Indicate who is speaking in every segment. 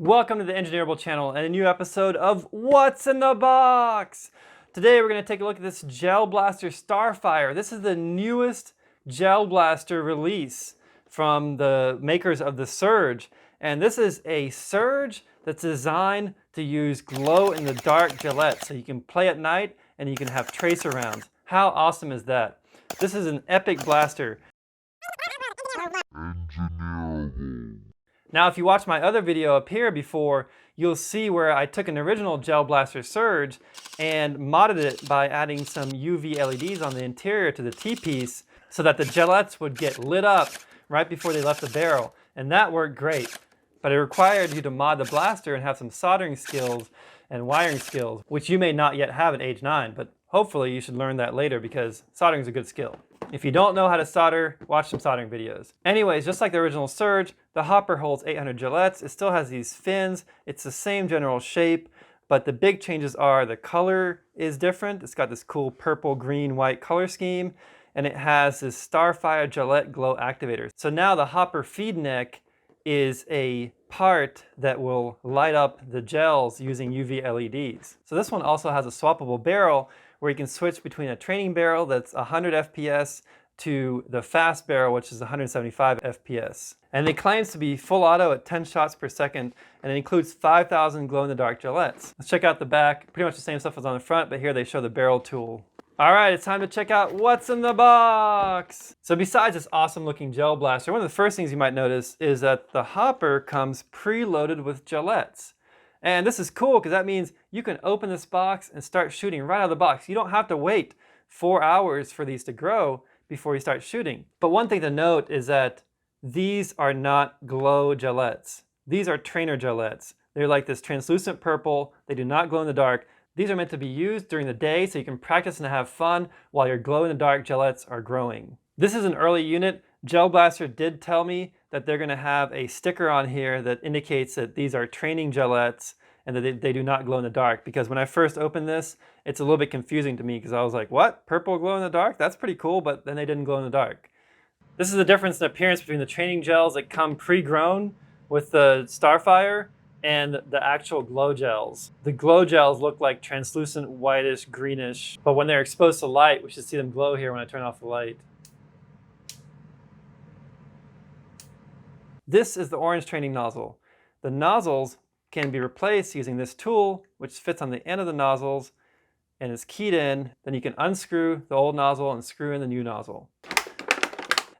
Speaker 1: Welcome to the Engineerable channel and a new episode of What's in the Box? Today we're going to take a look at this Gelblaster STARFIRE. This is the newest Gelblaster release from the makers of the Surge. And this is a Surge that's designed to use glow-in-the-dark Gellet. So you can play at night and you can have tracer rounds. How awesome is that? This is an epic blaster. Now, if you watch my other video up here before, you'll see where I took an original Gelblaster Surge and modded it by adding some UV LEDs on the interior to the T-piece so that the gellets would get lit up right before they left the barrel. And that worked great. But it required you to mod the blaster and have some soldering skills and wiring skills, which you may not yet have at age 9, but hopefully you should learn that later because soldering is a good skill. If you don't know how to solder, watch some soldering videos. Anyways, just like the original Surge, the hopper holds 800 gellets. It still has these fins. It's the same general shape, but the big changes are the color is different. It's got this cool purple, green, white color scheme, and it has this STARFIRE Gellet glow activator. So now the hopper feed neck is a part that will light up the gels using UV LEDs. So this one also has a swappable barrel where you can switch between a training barrel that's 100 FPS to the fast barrel, which is 175 FPS. And it claims to be full auto at 10 shots per second, and it includes 5,000 glow-in-the-dark gellets. Let's check out the back. Pretty much the same stuff as on the front, but here they show the barrel tool. All right, it's time to check out what's in the box. So besides this awesome looking gel blaster, one of the first things you might notice is that the hopper comes preloaded with gellets. And this is cool because that means you can open this box and start shooting right out of the box. You don't have to wait 4 hours for these to grow before you start shooting. But one thing to note is that these are not glow gellets. These are trainer gellets. They're like this translucent purple. They do not glow in the dark. These are meant to be used during the day so you can practice and have fun while your glow-in-the-dark gellets are growing. This is an early unit. Gelblaster did tell me that they're going to have a sticker on here that indicates that these are training gellets and that they do not glow in the dark, because when I first opened this, it's a little bit confusing to me because I was like, what? Purple glow in the dark? That's pretty cool, but then they didn't glow in the dark. This is the difference in appearance between the training gels that come pre-grown with the STARFIRE and the actual glow gels. The glow gels look like translucent whitish, greenish, but when they're exposed to light, we should see them glow here when I turn off the light. This is the orange training nozzle. The nozzles can be replaced using this tool, which fits on the end of the nozzles and is keyed in. Then you can unscrew the old nozzle and screw in the new nozzle.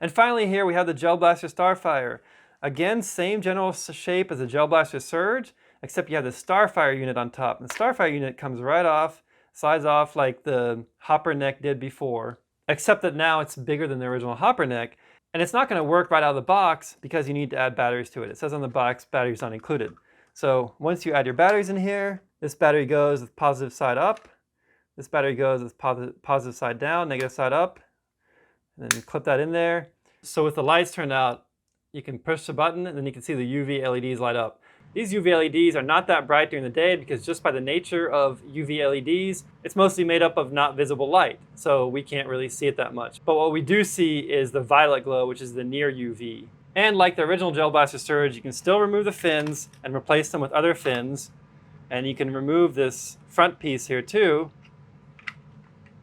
Speaker 1: And finally here we have the Gelblaster STARFIRE. Again, same general shape as the Gelblaster Surge, except you have the STARFIRE unit on top. And the STARFIRE unit comes right off, slides off like the hopper neck did before, except that now it's bigger than the original hopper neck. And it's not going to work right out of the box because you need to add batteries to it. It says on the box, batteries not included. So once you add your batteries in here, this battery goes with positive side up. This battery goes with positive side down, negative side up. And then you clip that in there. So with the lights turned out, you can push the button and then you can see the UV LEDs light up. These UV LEDs are not that bright during the day because just by the nature of UV LEDs, it's mostly made up of not visible light. So we can't really see it that much. But what we do see is the violet glow, which is the near UV. And like the original Gelblaster Surge, you can still remove the fins and replace them with other fins. And you can remove this front piece here too.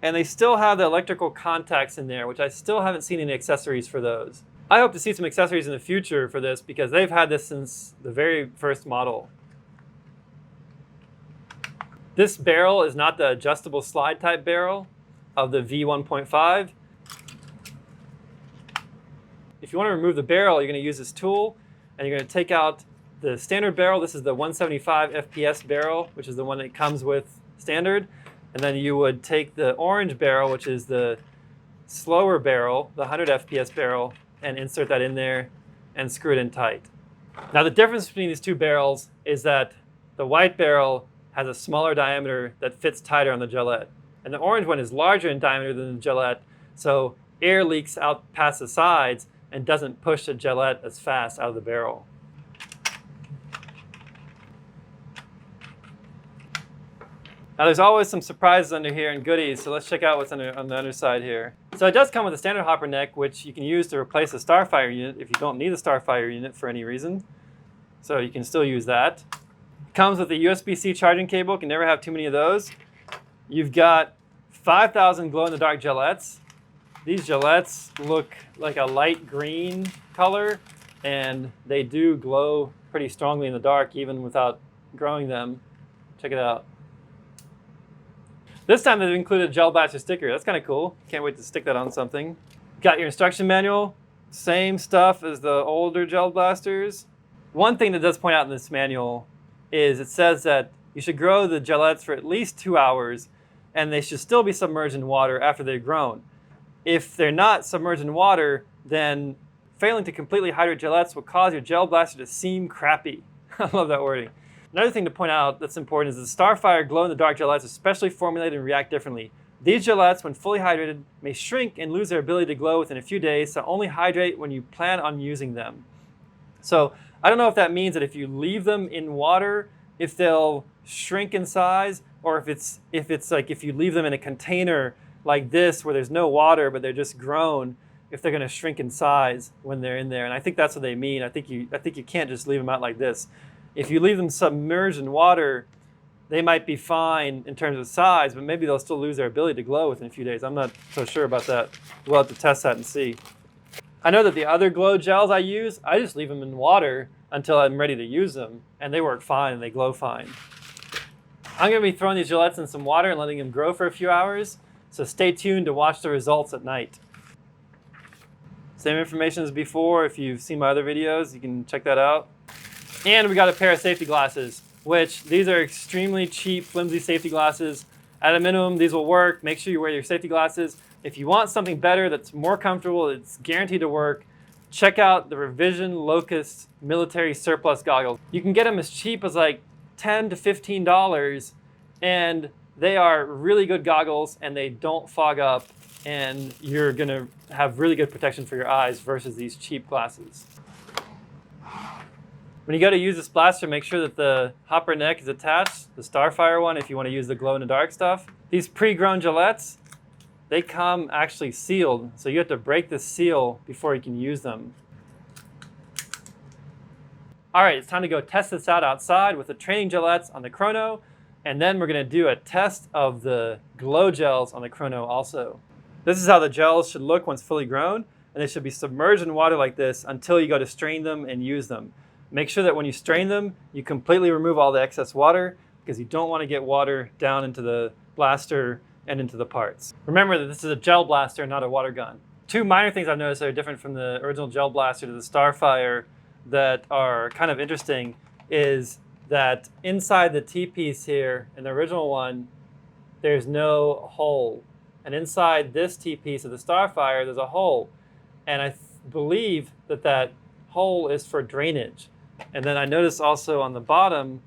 Speaker 1: And they still have the electrical contacts in there, which I still haven't seen any accessories for those. I hope to see some accessories in the future for this because they've had this since the very first model. This barrel is not the adjustable slide type barrel of the V1.5. If you want to remove the barrel, you're going to use this tool and you're going to take out the standard barrel. This is the 175 FPS barrel, which is the one that comes with standard. And then you would take the orange barrel, which is the slower barrel, the 100 FPS barrel, and insert that in there and screw it in tight. Now the difference between these two barrels is that the white barrel has a smaller diameter that fits tighter on the gellet. And the orange one is larger in diameter than the gellet, so air leaks out past the sides and doesn't push the gellet as fast out of the barrel. Now there's always some surprises under here and goodies, so let's check out what's on the underside here. So it does come with a standard hopper neck, which you can use to replace the STARFIRE unit if you don't need the STARFIRE unit for any reason. so you can still use that. It comes with a USB-C charging cable, can never have too many of those. You've got 5,000 glow-in-the-dark gellets. These gellets look like a light green color, and they do glow pretty strongly in the dark even without growing them. Check it out. This time they've included a gel blaster sticker. That's kind of cool. Can't wait to stick that on something. Got your instruction manual. Same stuff as the older gel blasters. One thing that does point out in this manual is it says that you should grow the gellets for at least 2 hours, and they should still be submerged in water after they've grown. If they're not submerged in water, then failing to completely hydrate gellets will cause your gel blaster to seem crappy. I love that wording. Another thing to point out that's important is the STARFIRE glow-in-the-dark gellets are specially formulated and react differently. These gellets, when fully hydrated, may shrink and lose their ability to glow within a few days, so only hydrate when you plan on using them. So I don't know if that means that if you leave them in water, if they'll shrink in size, or if it's like if you leave them in a container like this where there's no water but they're just grown, if they're going to shrink in size when they're in there. And I think that's what they mean. I think you can't just leave them out like this. If you leave them submerged in water, they might be fine in terms of size, but maybe they'll still lose their ability to glow within a few days. I'm not so sure about that. We'll have to test that and see. I know that the other glow gels I use, I just leave them in water until I'm ready to use them, and they work fine and they glow fine. I'm going to be throwing these gellets in some water and letting them grow for a few hours, so stay tuned to watch the results at night. Same information as before. If you've seen my other videos, you can check that out. And we got a pair of safety glasses, which these are extremely cheap, flimsy safety glasses. At a minimum, these will work. Make sure you wear your safety glasses. If you want something better that's more comfortable, it's guaranteed to work, check out the Revision Locust Military Surplus Goggles. You can get them as cheap as like $10 to $15, and they are really good goggles, and they don't fog up, and you're gonna have really good protection for your eyes versus these cheap glasses. When you go to use this blaster, make sure that the hopper neck is attached, the STARFIRE one if you want to use the glow-in-the-dark stuff. These pre-grown gellets, they come actually sealed, so you have to break the seal before you can use them. All right, it's time to go test this out outside with the training gellets on the Chrono, and then we're going to do a test of the glow gels on the Chrono also. This is how the gels should look once fully grown, and they should be submerged in water like this until you go to strain them and use them. Make sure that when you strain them, you completely remove all the excess water because you don't want to get water down into the blaster and into the parts. Remember that this is a gel blaster, not a water gun. Two minor things I've noticed that are different from the original gel blaster to the STARFIRE that are kind of interesting is that inside the T-piece here, in the original one, there's no hole. And inside this T-piece of the STARFIRE, there's a hole. And I believe that that hole is for drainage. And then I noticed also on the bottom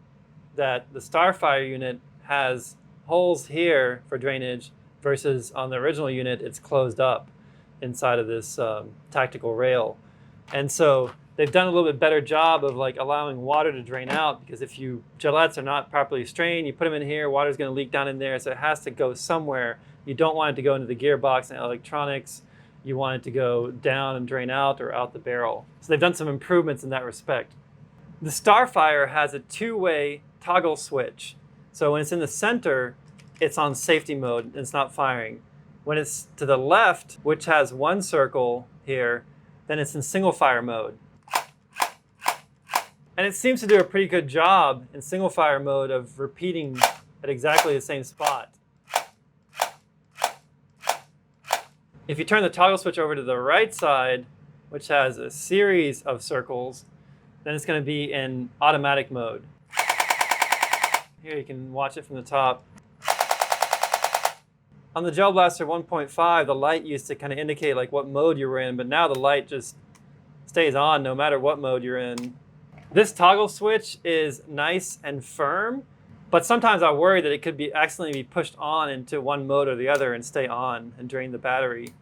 Speaker 1: that the STARFIRE unit has holes here for drainage versus on the original unit, it's closed up inside of this tactical rail. And so they've done a little bit better job of like allowing water to drain out, because if you gellets are not properly strained, you put them in here, water's going to leak down in there, so it has to go somewhere. You don't want it to go into the gearbox and electronics. You want it to go down and drain out or out the barrel. So they've done some improvements in that respect. The STARFIRE has a two-way toggle switch. So when it's in the center, it's on safety mode and it's not firing. When it's to the left, which has one circle here, then it's in single fire mode. And it seems to do a pretty good job in single fire mode of repeating at exactly the same spot. If you turn the toggle switch over to the right side, which has a series of circles, then it's going to be in automatic mode. Here you can watch it from the top. On the Gel Blaster 1.5, the light used to kind of indicate like what mode you were in, but now the light just stays on no matter what mode you're in. This toggle switch is nice and firm, but sometimes I worry that it could be accidentally be pushed on into one mode or the other and stay on and drain the battery.